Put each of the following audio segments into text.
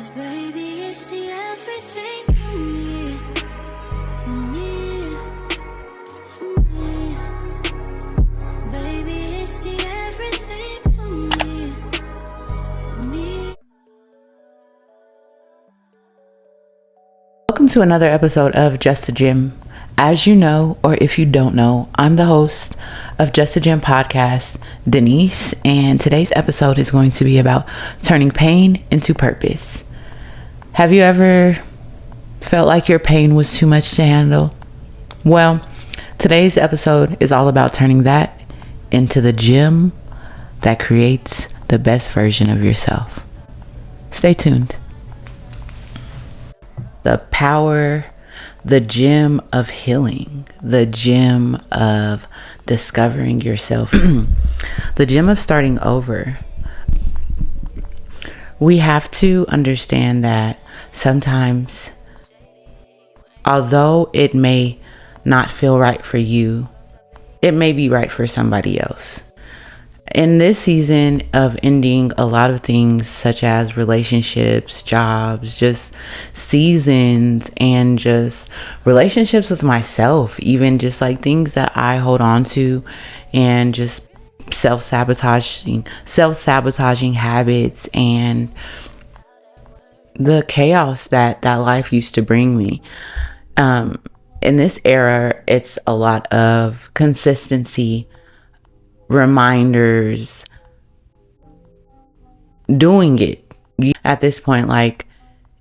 'Cause baby, it's the everything for me, for me, for me. Baby, it's the everything for me, for me. Welcome to another episode of Just a Gym. As you know, or if you don't know, I'm the host of Just a Gym podcast, Denise, and today's episode is going to be about turning pain into purpose. Have you ever felt like your pain was too much to handle? Well, today's episode is all about turning that into the gym that creates the best version of yourself. Stay tuned. The power, the gym of healing, the gym of discovering yourself, the gym of starting over. We have to understand that sometimes, although it may not feel right for you, it may be right for somebody else. In this season of ending a lot of things such as relationships, jobs, just seasons, and just relationships with myself, even just like things that I hold on to, and just self-sabotaging habits and the chaos that life used to bring me. In this era, it's a lot of consistency, reminders, doing it. At this point, like,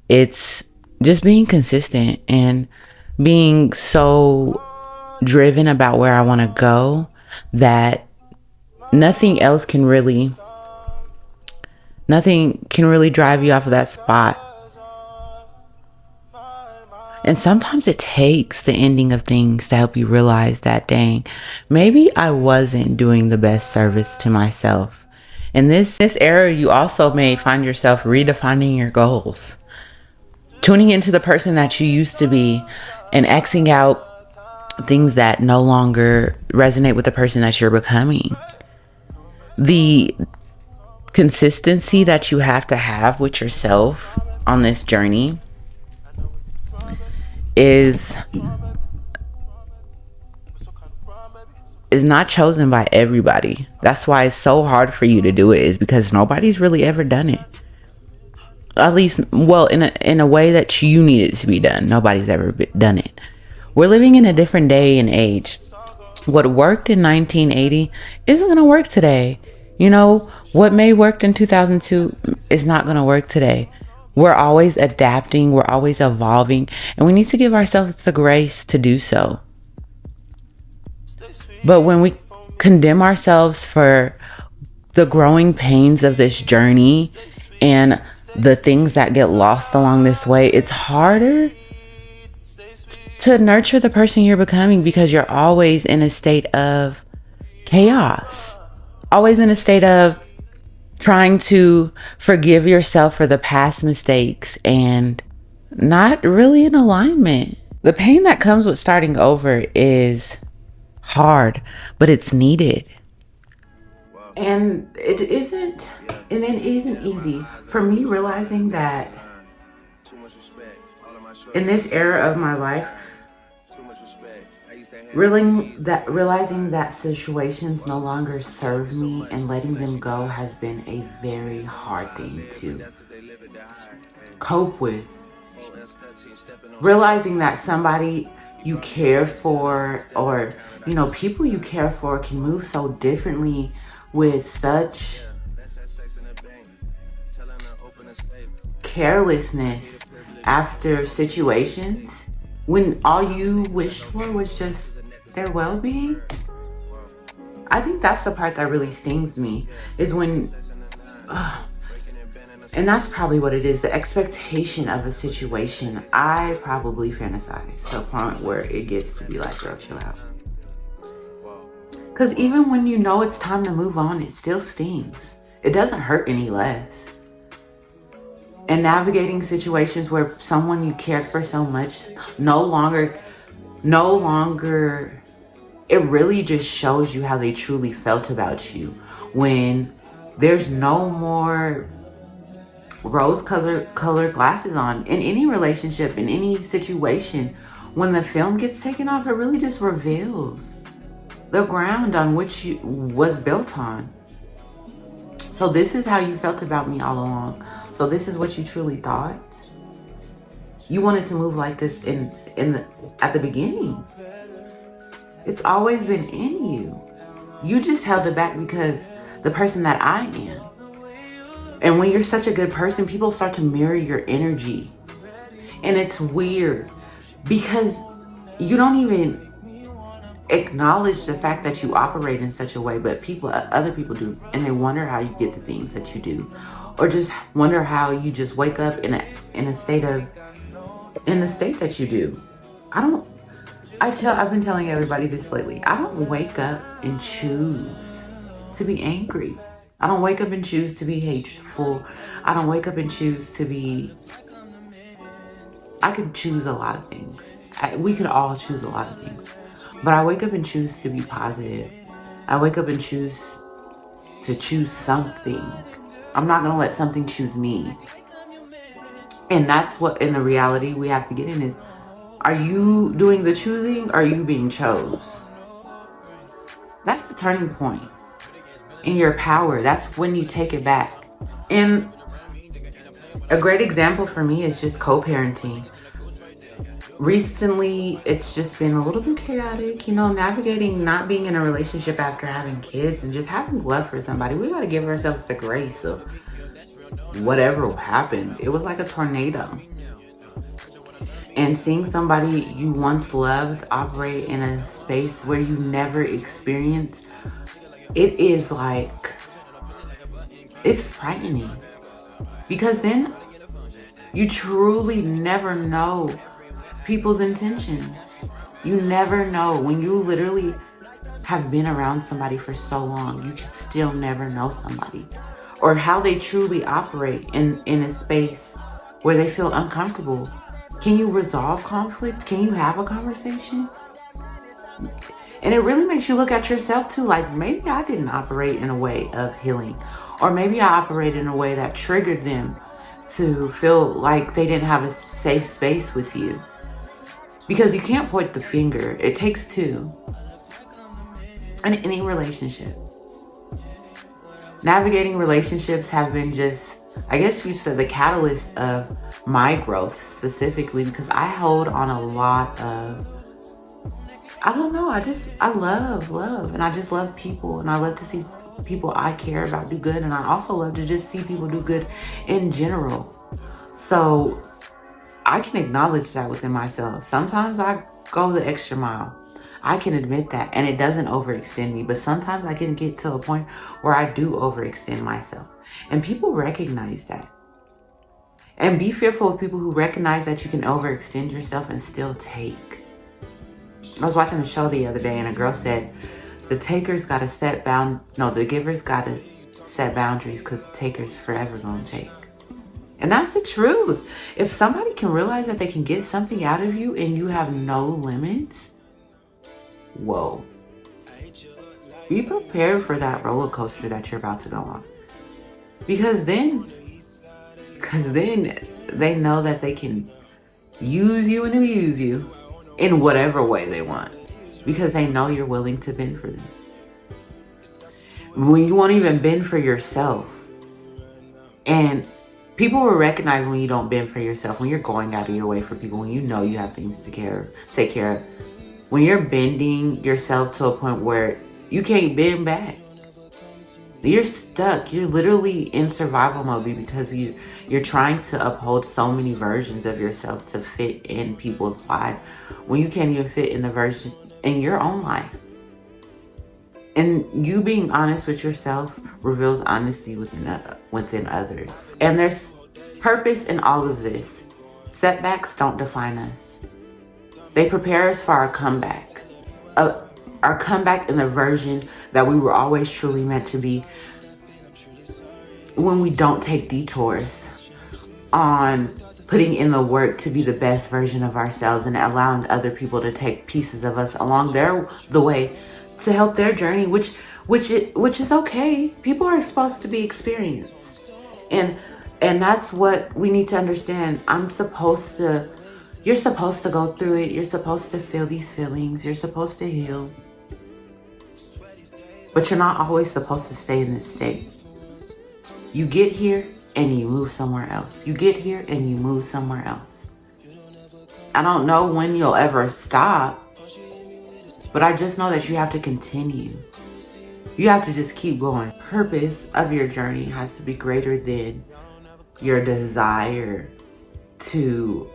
it's just being consistent and being so driven about where I want to go that nothing can really drive you off of that spot. And sometimes it takes the ending of things to help you realize that, dang, maybe I wasn't doing the best service to myself. In this era, you also may find yourself redefining your goals, tuning into the person that you used to be, and Xing out things that no longer resonate with the person that you're becoming. The consistency that you have to have with yourself on this journey is not chosen by everybody. That's why it's so hard for you to do it, is because nobody's really ever done it. At least, well, in a way that you need it to be done. Nobody's ever done it. We're living in a different day and age. What worked in 1980 isn't going to work today. You know, what may worked in 2002 is not going to work today. We're always adapting, we're always evolving, and we need to give ourselves the grace to do so. But when we condemn ourselves for the growing pains of this journey and the things that get lost along this way, it's harder to nurture the person you're becoming, because you're always in a state of chaos, always in a state of trying to forgive yourself for the past mistakes and not really in alignment. The pain that comes with starting over is hard, but it's needed. And it isn't easy. For me, realizing that in this era of my life, realizing that situations no longer serve me and letting them go has been a very hard thing to cope with. Realizing that somebody you care for, or people you care for, can move so differently with such carelessness after situations, when all you wished for was just their well-being. I think that's the part that really stings me, is when and that's probably what it is, the expectation of a situation. I probably fantasize to the point where it gets to be like, girl, chill out. Because even when you know it's time to move on, it still stings. It doesn't hurt any less. And navigating situations where someone you cared for so much no longer, it really just shows you how they truly felt about you. When there's no more rose colored glasses on. In any relationship, in any situation, when the film gets taken off, it really just reveals the ground on which you was built on. So this is how you felt about me all along. So this is what you truly thought. You wanted to move like this at the beginning. It's always been in you. You just held it back because the person that I am. And when you're such a good person, people start to mirror your energy. And it's weird because you don't even acknowledge the fact that you operate in such a way, but other people do, and they wonder how you get the things that you do, or just wonder how you just wake up in the state that you do. I've been telling everybody this lately. I don't wake up and choose to be angry. I don't wake up and choose to be hateful. I don't wake up and choose to be... I could choose a lot of things. We could all choose a lot of things. But I wake up and choose to be positive. I wake up and choose to choose something. I'm not going to let something choose me. And that's what, in the reality we have to get in is, are you doing the choosing or are you being chose? That's the turning point in your power. That's when you take it back. And a great example for me is just co-parenting. Recently, it's just been a little bit chaotic, navigating not being in a relationship after having kids and just having love for somebody. We got to give ourselves the grace of whatever happened. It was like a tornado. And seeing somebody you once loved operate in a space where you never experienced, it's frightening. Because then you truly never know people's intentions. You never know. When you literally have been around somebody for so long, you can still never know somebody or how they truly operate in a space where they feel uncomfortable. Can you resolve conflict? Can you have a conversation? And it really makes you look at yourself too, like maybe I didn't operate in a way of healing, or maybe I operated in a way that triggered them to feel like they didn't have a safe space with you. Because you can't point the finger. It takes two. In any relationship. Navigating relationships have been just, I guess you said, the catalyst of my growth specifically, because I hold on a lot of, I don't know, I love. And I just love people. And I love to see people I care about do good. And I also love to just see people do good in general. So I can acknowledge that within myself. Sometimes I go the extra mile. I can admit that, and it doesn't overextend me. But sometimes I can get to a point where I do overextend myself. And people recognize that. And be fearful of people who recognize that you can overextend yourself and still take. I was watching a show the other day, and a girl said, the giver's got to set boundaries because the taker's forever going to take. And that's the truth. If somebody can realize that they can get something out of you and you have no limits, whoa. Be prepared for that roller coaster that you're about to go on. Because then they know that they can use you and abuse you in whatever way they want. Because they know you're willing to bend for them. When you won't even bend for yourself. And people will recognize when you don't bend for yourself, when you're going out of your way for people, when you know you have things to take care of. When you're bending yourself to a point where you can't bend back. You're stuck. You're literally in survival mode because you're trying to uphold so many versions of yourself to fit in people's lives when you can't even fit in the version in your own life. And you being honest with yourself reveals honesty within others. And there's purpose in all of this. Setbacks don't define us. They prepare us for our comeback. Our comeback in the version that we were always truly meant to be, when we don't take detours on putting in the work to be the best version of ourselves and allowing other people to take pieces of us along the way to help their journey, which is okay. People are supposed to be experienced. And And that's what we need to understand. You're supposed to go through it. You're supposed to feel these feelings. You're supposed to heal. But you're not always supposed to stay in this state. You get here and you move somewhere else. You get here and you move somewhere else. I don't know when you'll ever stop, but I just know that you have to continue. You have to just keep going. The purpose of your journey has to be greater than your desire to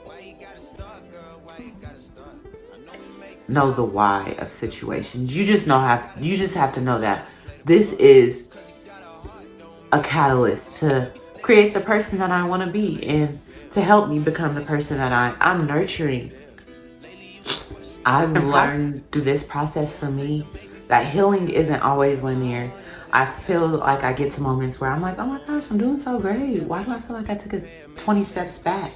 know the why of situations. You just have to know that this is a catalyst to create the person that I want to be and to help me become the person that I'm nurturing. I've learned through this process for me that healing isn't always linear. I feel like I get to moments where I'm like, oh my gosh, I'm doing so great. Why do I feel like I took 20 steps back?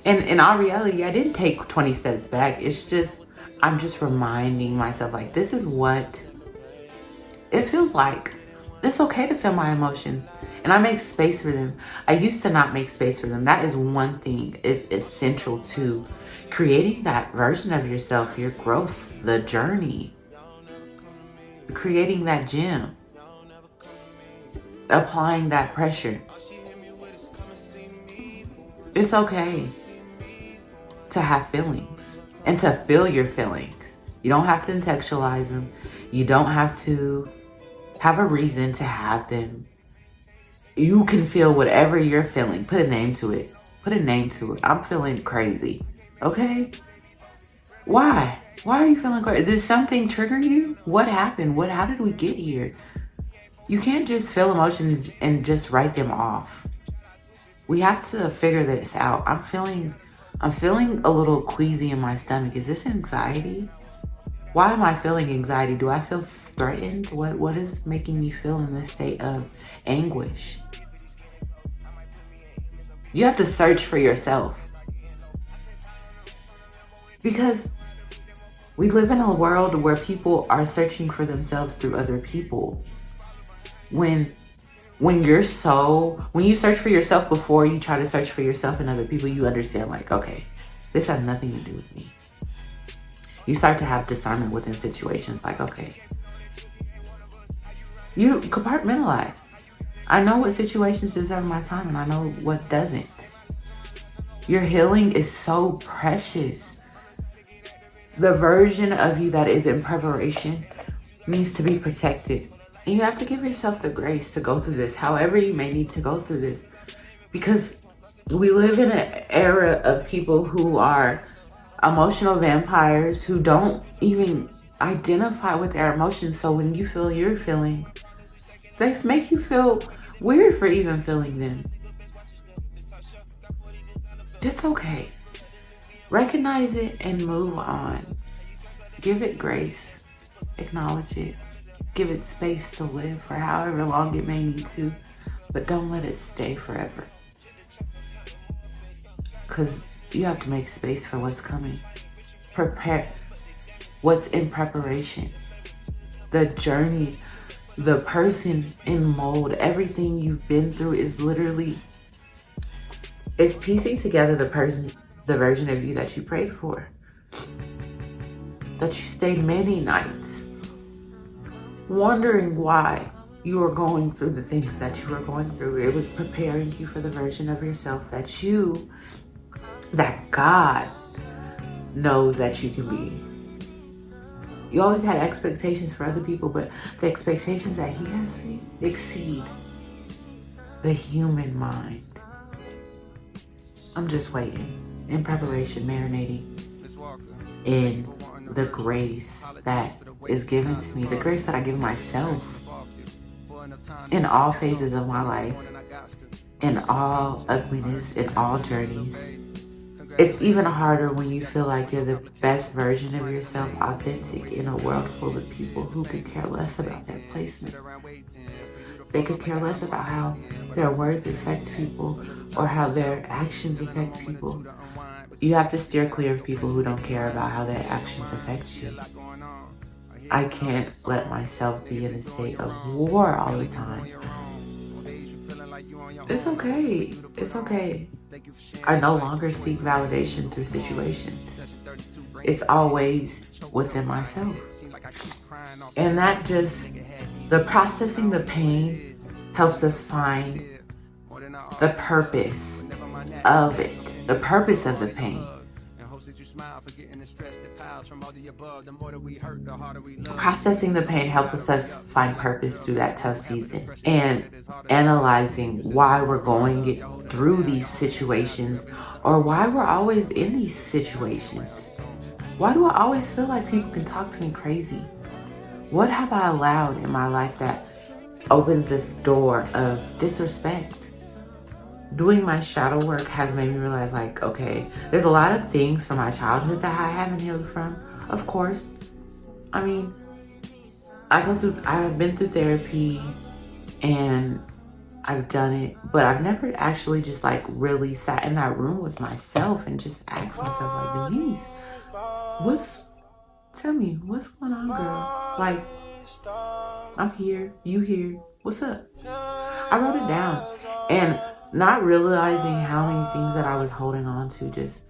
And in all reality, I didn't take 20 steps back. It's just, I'm just reminding myself, like, this is what it feels like. It's okay to feel my emotions, and I make space for them. I used to not make space for them. That is one thing is essential to creating that version of yourself, your growth, the journey, creating that gym, applying that pressure. It's okay to have feelings and to feel your feelings. You don't have to intellectualize them. You don't have to have a reason to have them. You can feel whatever you're feeling. Put a name to it. Put a name to it. I'm feeling crazy. Okay? Why? Why are you feeling crazy? Did something trigger you? What happened? How did we get here? You can't just feel emotions and just write them off. We have to figure this out. I'm feeling a little queasy in my stomach. Is this anxiety? Why am I feeling anxiety? Do I feel threatened? What is making me feel in this state of anguish? You have to search for yourself. Because we live in a world where people are searching for themselves through other people. When you search for yourself before you try to search for yourself in other people, you understand, like, okay, this has nothing to do with me. You start to have discernment within situations, like, okay, you compartmentalize. I know what situations deserve my time and I know what doesn't. Your healing is so precious. The version of you that is in preparation needs to be protected. And you have to give yourself the grace to go through this, however you may need to go through this. Because we live in an era of people who are emotional vampires who don't even identify with their emotions. So when you feel your feelings, they make you feel weird for even feeling them. It's okay. Recognize it and move on. Give it grace. Acknowledge it. Give it space to live for however long it may need to. But don't let it stay forever. Because you have to make space for what's coming. Prepare what's in preparation. The journey, the person in mold, everything you've been through is literally, it's piecing together the version of you that you prayed for. That you stayed many nights wondering why you were going through the things that you were going through. It was preparing you for the version of yourself that God knows that you can be. You always had expectations for other people, but the expectations that He has for you exceed the human mind. I'm just waiting, in preparation, marinating in the grace that is given to me, the grace that I give myself in all phases of my life, in all ugliness, in all journeys. It's even harder when you feel like you're the best version of yourself, authentic, in a world full of people who could care less about their placement. They could care less about how their words affect people or how their actions affect people. You have to steer clear of people who don't care about how their actions affect you. I can't let myself be in a state of war all the time. It's okay. It's okay. I no longer seek validation through situations. It's always within myself. And that just, the processing the pain helps us find the purpose of it, the purpose of the pain. Processing the pain helps us find purpose through that tough season, and analyzing why we're going through these situations, or why we're always in these situations. Why do I always feel like people can talk to me crazy? What have I allowed in my life that opens this door of disrespect? Doing my shadow work has made me realize, like, okay, there's a lot of things from my childhood that I haven't healed from, of course. I mean, I've been through therapy and I've done it, but I've never actually just like really sat in that room with myself and just asked myself, like, Denise, tell me, what's going on, girl? Like, I'm here, you here, what's up? I wrote it down, and not realizing how many things that I was holding on to, just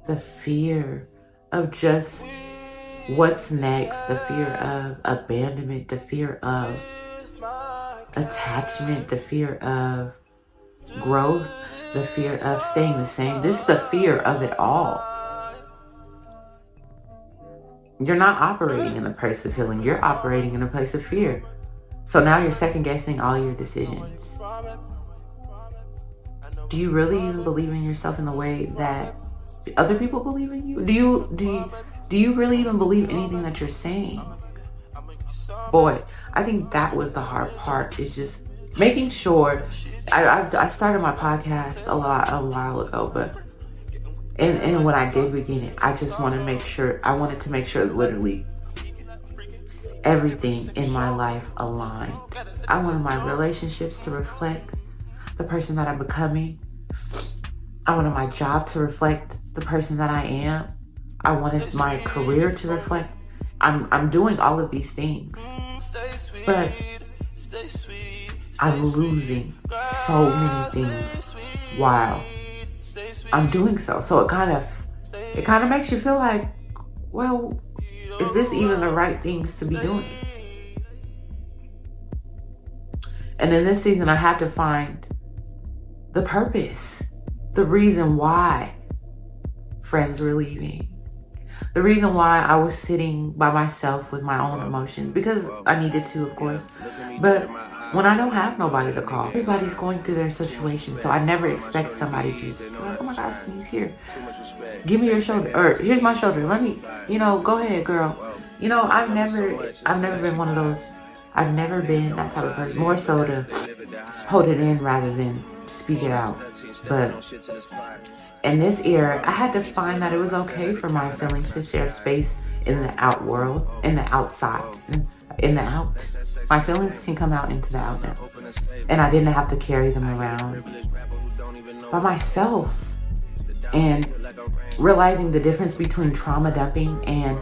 the fear of just what's next, the fear of abandonment, the fear of attachment, the fear of growth, the fear of staying the same, just the fear of it all. You're not operating in a place of healing, you're operating in a place of fear. So now you're second guessing all your decisions. Do you really even believe in yourself in the way that other people believe in you? Do you really even believe anything that you're saying? Boy, I think that was the hard part, is just making sure. I started my podcast a while ago, but and when I did begin it, I just wanted to make sure. I wanted to make sure literally everything in my life aligned. I wanted my relationships to reflect the person that I'm becoming. I wanted my job to reflect the person that I am. I wanted my career to reflect. I'm doing all of these things, but I'm losing so many things while I'm doing so. So it kind of makes you feel like, well, is this even the right things to be doing? And in this season, I had to find the purpose, the reason why friends were leaving, the reason why I was sitting by myself with my own emotions, because I needed to, of course. But when I don't have nobody to call, everybody's going through their situation. So I never expect somebody to just be like, oh my gosh, he's here. Give me your shoulder, or here's my shoulder. Let me, go ahead, girl. I've never been one of those. I've never been that type of person. More so to hold it in rather than speak it out. But in this era, I had to find that it was okay for my feelings to share space in the out world, in the outside, in the out. My feelings can come out into the out now. And I didn't have to carry them around by myself. And realizing the difference between trauma dumping and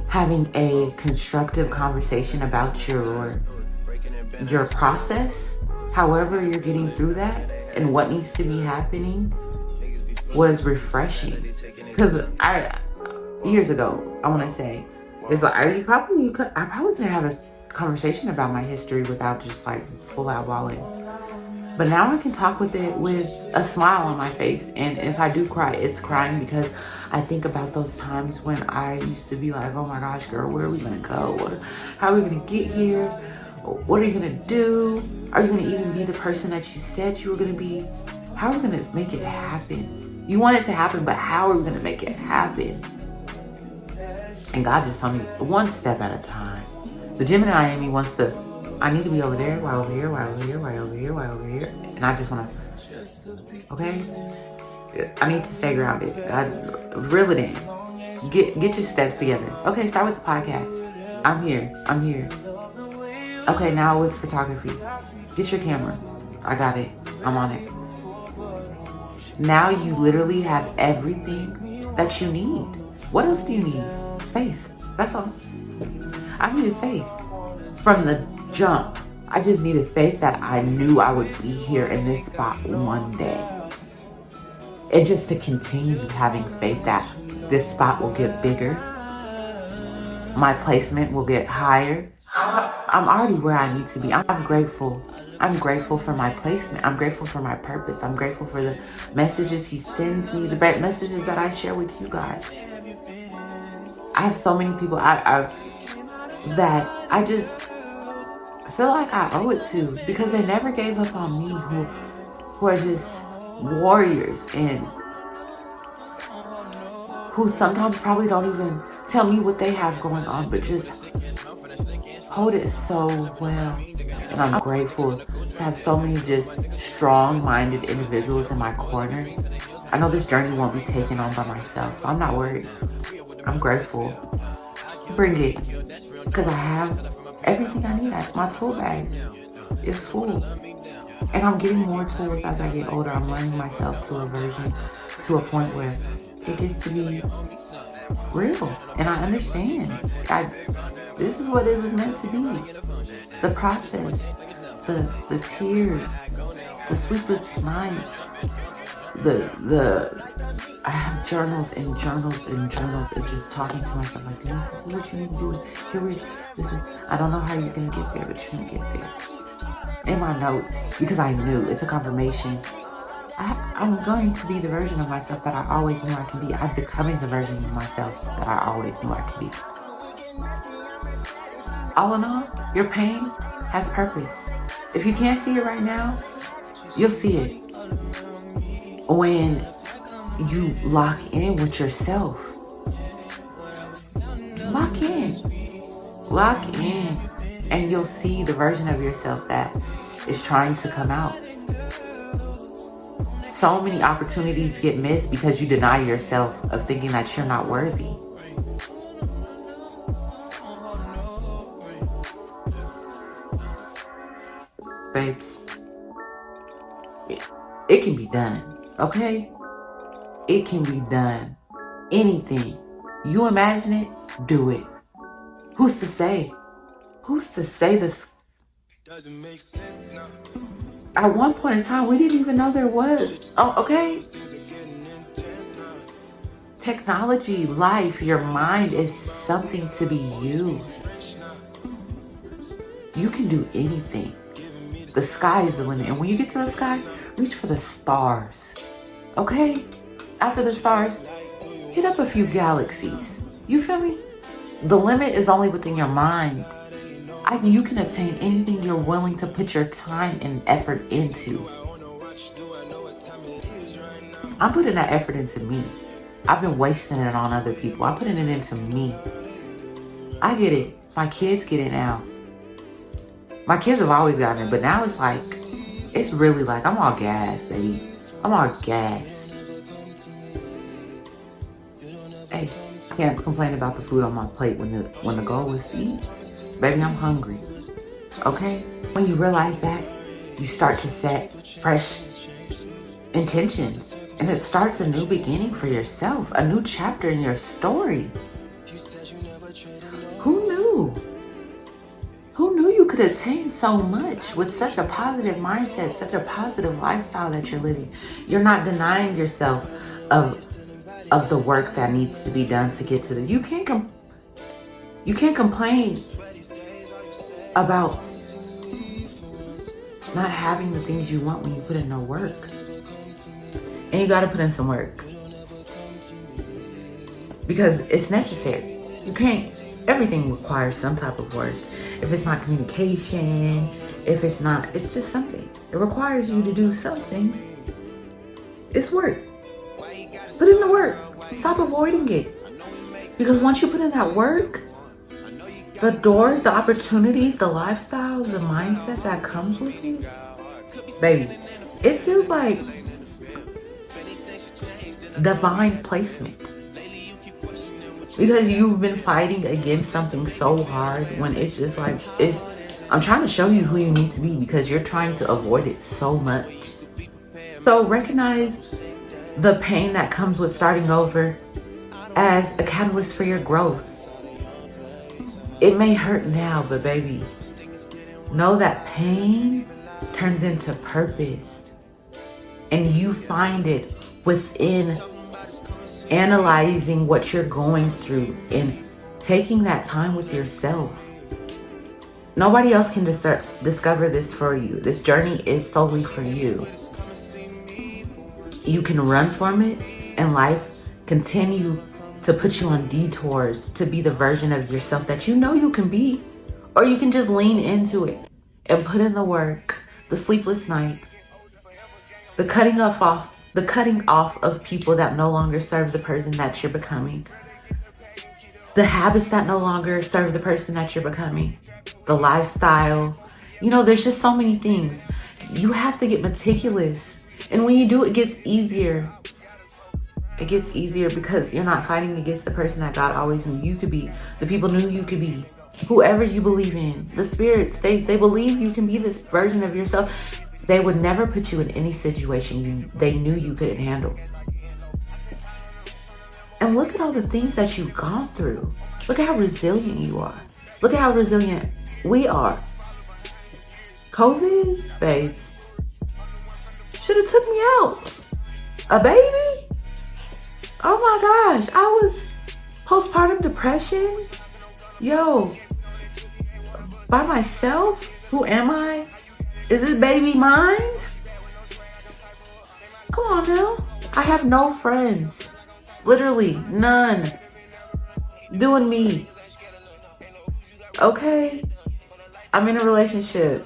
having a constructive conversation about your process, however you're getting through that and what needs to be happening, was refreshing. Because years ago, I want to say, it's like I probably couldn't have a conversation about my history without just like full out bawling. But now I can talk with it with a smile on my face. And if I do cry, it's crying because I think about those times when I used to be like, oh my gosh, girl, where are we going to go? How are we going to get here? What are you going to do? Are you going to even be the person that you said you were going to be? How are we going to make it happen? You want it to happen, but how are we going to make it happen? And God just told me, one step at a time. The Gemini in me wants to, I need to be over there, why over here, why over here, why over here, why over here. And I just want to, okay? I need to stay grounded. Reel it in. Get your steps together. Okay, start with the podcast. I'm here. Okay, now it's photography. Get your camera. I got it. I'm on it. Now you literally have everything that you need. What else do you need? Faith. That's all. I needed faith from the jump. I just needed faith that I knew I would be here in this spot one day. And just to continue having faith that this spot will get bigger, my placement will get higher. I'm already where I need to be. I'm grateful. I'm grateful for my placement. I'm grateful for my purpose. I'm grateful for the messages he sends me, the messages that I share with you guys. I have so many people that I just feel like I owe it to, because they never gave up on me, who are just warriors and who sometimes probably don't even tell me what they have going on, but just hold it so well. And I'm grateful to have so many just strong-minded individuals in my corner. I know this journey won't be taken on by myself, so I'm not worried. I'm grateful. Bring it, because I have everything I need. My tool bag is full. And I'm getting more tools as I get older. I'm learning myself to a point where it gets to be real. And I understand. This is what it was meant to be. The process, the tears, the sleepless nights, I have journals and journals and journals of just talking to myself like, Denise, this is what you need to do. I don't know how you're gonna get there, but you're gonna get there. In my notes, because I knew it's a confirmation. I'm going to be the version of myself that I always knew I can be. I'm becoming the version of myself that I always knew I could be. All in all, your pain has purpose. If you can't see it right now, you'll see it when you lock in with yourself. Lock in, and you'll see the version of yourself that is trying to come out. So many opportunities get missed because you deny yourself of thinking that you're not worthy. Babes, it can be done, okay? It can be done. Anything. You imagine it, do it. Who's to say? Who's to say this? Doesn't make sense now. At one point in time, we didn't even know there was. Oh, okay. Technology, life, your mind is something to be used. You can do anything. The sky is the limit. And when you get to the sky, reach for the stars. Okay? After the stars, hit up a few galaxies. You feel me? The limit is only within your mind. You can attain anything you're willing to put your time and effort into. I'm putting that effort into me. I've been wasting it on other people. I'm putting it into me. I get it. My kids get it now. My kids have always gotten it, but now it's like, it's really like, I'm all gas, baby. I'm all gas. Hey, I can't complain about the food on my plate when the goal was to eat. Baby, I'm hungry. Okay? When you realize that, you start to set fresh intentions. And it starts a new beginning for yourself, a new chapter in your story. Who knew? Who knew you could attain so much with such a positive mindset, such a positive lifestyle that you're living? You're not denying yourself of the work that needs to be done to get to the... You can't complain about not having the things you want when you put in no work. And you gotta put in some work. Because it's necessary. You can't... Everything requires some type of work. If it's not communication, if it's not... It's just something. It requires you to do something. It's work. Put in the work. Stop avoiding it. Because once you put in that work, the doors, the opportunities, the lifestyle, the mindset that comes with it, baby, it feels like divine placement. Because you've been fighting against something so hard when it's just like, I'm trying to show you who you need to be because you're trying to avoid it so much. So recognize the pain that comes with starting over as a catalyst for your growth. It may hurt now, but baby, know that pain turns into purpose, and you find it within analyzing what you're going through and taking that time with yourself. Nobody else can discover this for you. This journey is solely for you. You can run from it, and life continue to put you on detours to be the version of yourself that you know you can be. Or you can just lean into it and put in the work, the sleepless nights, the cutting off of people that no longer serve the person that you're becoming, the habits that no longer serve the person that you're becoming, the lifestyle. There's just so many things. You have to get meticulous. And when you do, it gets easier. It gets easier because you're not fighting against the person that God always knew you could be. The people knew you could be. Whoever you believe in. The spirits, they believe you can be this version of yourself. They would never put you in any situation they knew you couldn't handle. And look at all the things that you've gone through. Look at how resilient you are. Look at how resilient we are. COVID, babes, should have took me out. A baby? Oh my gosh, I was postpartum depression. Yo, by myself? Who am I? Is this baby mine? Come on now. I have no friends. Literally none. Doing me. Okay. I'm in a relationship.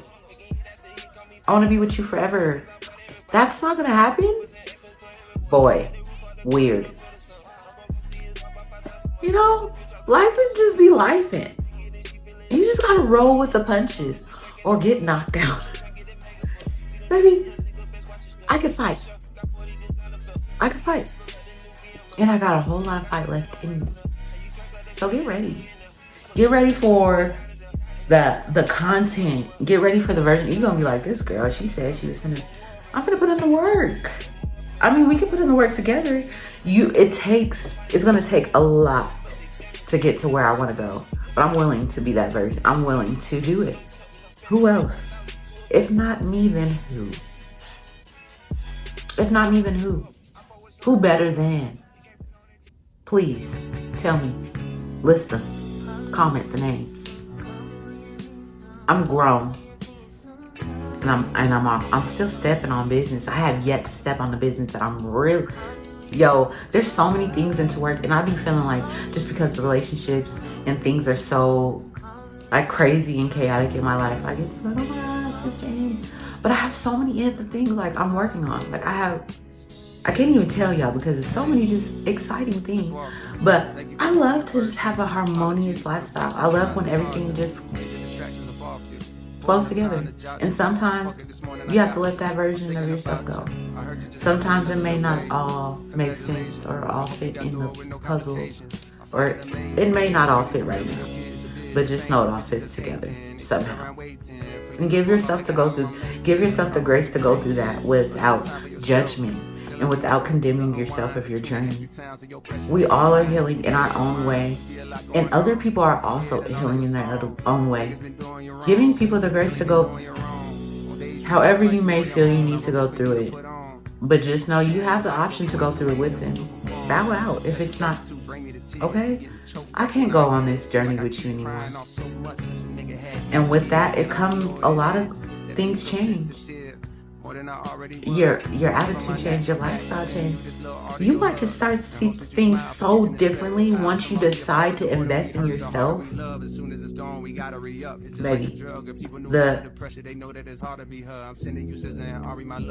I want to be with you forever. That's not going to happen? Boy, weird. Life is just be lifing. You just got to roll with the punches or get knocked out. Baby, I could fight. And I got a whole lot of fight left in me. So get ready. Get ready for the content. Get ready for the version. You're going to be like, this girl, she said she was I'm going to put in the work. I mean, we can put in the work together. It's going to take a lot to get to where I want to go. But I'm willing to be that version. I'm willing to do it. Who else? If not me, then who? If not me, then who? Who better than? Please tell me. List them. Comment the names. I'm grown. And I'm still stepping on business. I have yet to step on the business that I'm real. Yo, there's so many things into work, and I be feeling like just because the relationships and things are so like crazy and chaotic in my life, I get to be like, oh my God, it's just the end. But I have so many other things like I'm working on. Like I can't even tell y'all because there's so many just exciting things. But I love to just have a harmonious lifestyle. I love when everything just flows together. And sometimes you have to let that version of yourself go. Sometimes it may not all make sense or all fit in the puzzle, or it may not all fit right now, but just know it all fits together somehow. And give yourself the grace to go through that without judgment and without condemning yourself of your journey. We all are healing in our own way, and other people are also healing in their own way. Giving people the grace to go however you may feel you need to go through it. But just know you have the option to go through it with them. Bow out if it's not okay. I can't go on this journey with you anymore. And with that, it comes a lot of things change. Your attitude change, your lifestyle change. You might just start to see things so differently once you decide to invest in yourself. Baby,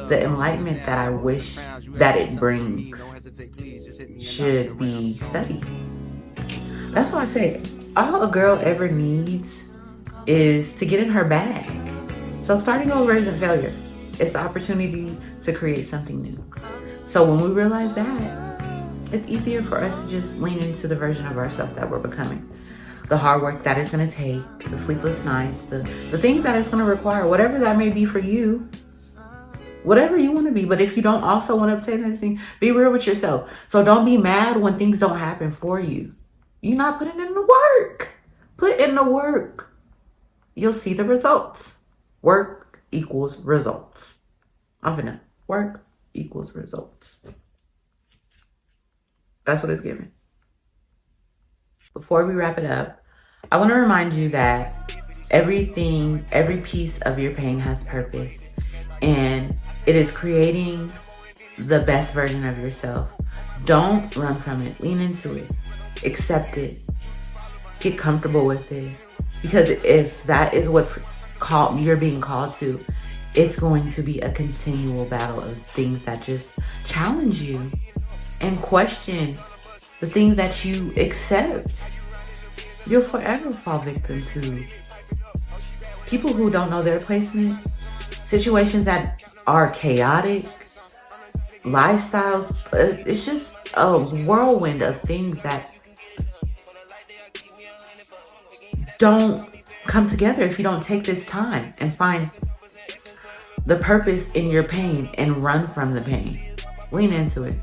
the enlightenment that I wish that it brings should be studied. That's why I say all a girl ever needs is to get in her bag. So starting over isn't failure. It's the opportunity to create something new. So when we realize that, it's easier for us to just lean into the version of ourselves that we're becoming. The hard work that it's going to take, the sleepless nights, the things that it's going to require, whatever that may be for you, whatever you want to be. But if you don't also want to obtain this thing, be real with yourself. So don't be mad when things don't happen for you. You're not putting in the work. Put in the work. You'll see the results. Work equals results. I'm finna work equals results. That's what it's giving. Before we wrap it up, I want to remind you that every piece of your pain has purpose, and it is creating the best version of yourself. Don't run from it. Lean into it. Accept it. Get comfortable with it. Because if that is you're being called to, it's going to be a continual battle of things that just challenge you and question the things that you accept. You'll forever fall victim to people who don't know their placement, situations that are chaotic, lifestyles. It's just a whirlwind of things that don't come together if you don't take this time and find the purpose in your pain and run from the pain. Lean into it.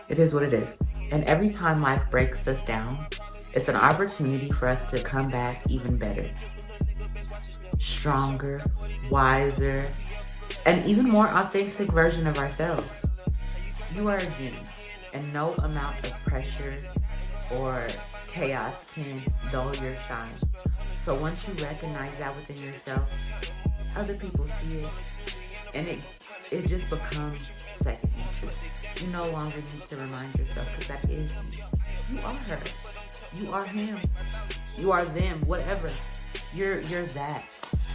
It is what it is. And every time life breaks us down, it's an opportunity for us to come back even better, stronger, wiser, and even more authentic version of ourselves. You are a gem, and no amount of pressure or chaos can dull your shine. So once you recognize that within yourself, other people see it, and it just becomes second nature. You no longer need to remind yourself, because that is you. You are her. You are him. You are them. Whatever. You're that.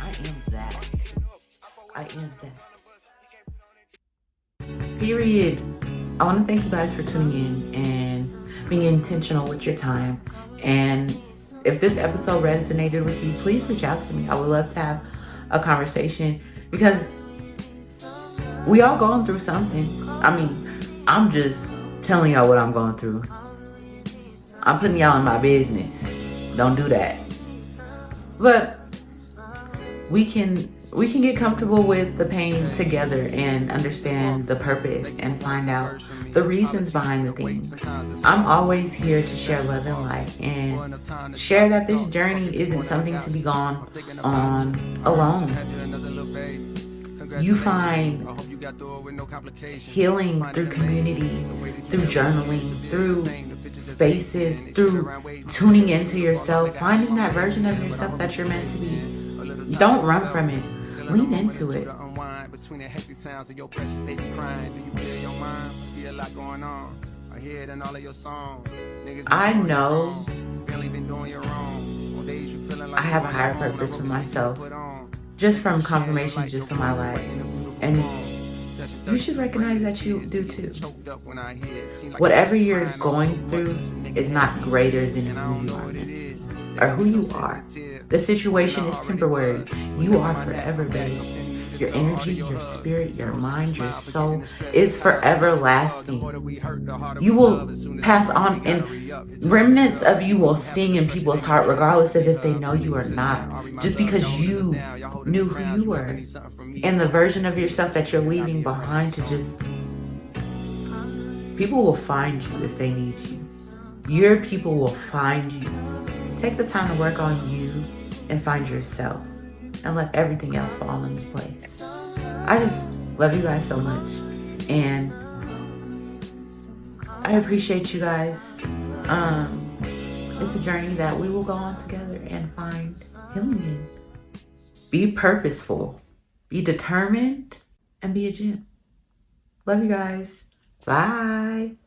I am that. I am that. Period. I want to thank you guys for tuning in and being intentional with your time. And if this episode resonated with you, please reach out to me. I would love to have a conversation, because we all going through something. I mean, I'm just telling y'all what I'm going through. I'm putting y'all in my business. Don't do that. But we can get comfortable with the pain together and understand the purpose and find out the reasons behind the things. I'm always here to share love and light and share that this journey isn't something to be gone on alone. You find healing through community, through journaling, through spaces, through tuning into yourself, finding that version of yourself that you're meant to be. Don't run from it. Lean into it. I know I have a higher purpose for myself, just from confirmations just in my life. And you should recognize that you do too. Whatever you're going through is not greater than who you are meant to be, or who you are. The situation is temporary. You are forever, babes. Your energy, your spirit, your mind, your soul is forever lasting. You will pass on, and remnants of you will sting in people's heart regardless of if they know you or not, just because you knew who you were and the version of yourself that you're leaving behind to just... People will find you if they need you. Your people will find you. Take the time to work on you and find yourself, and let everything else fall into place. I just love you guys so much, and I appreciate you guys. It's a journey that we will go on together and find healing in. Be purposeful, be determined, and be a gem. Love you guys. Bye.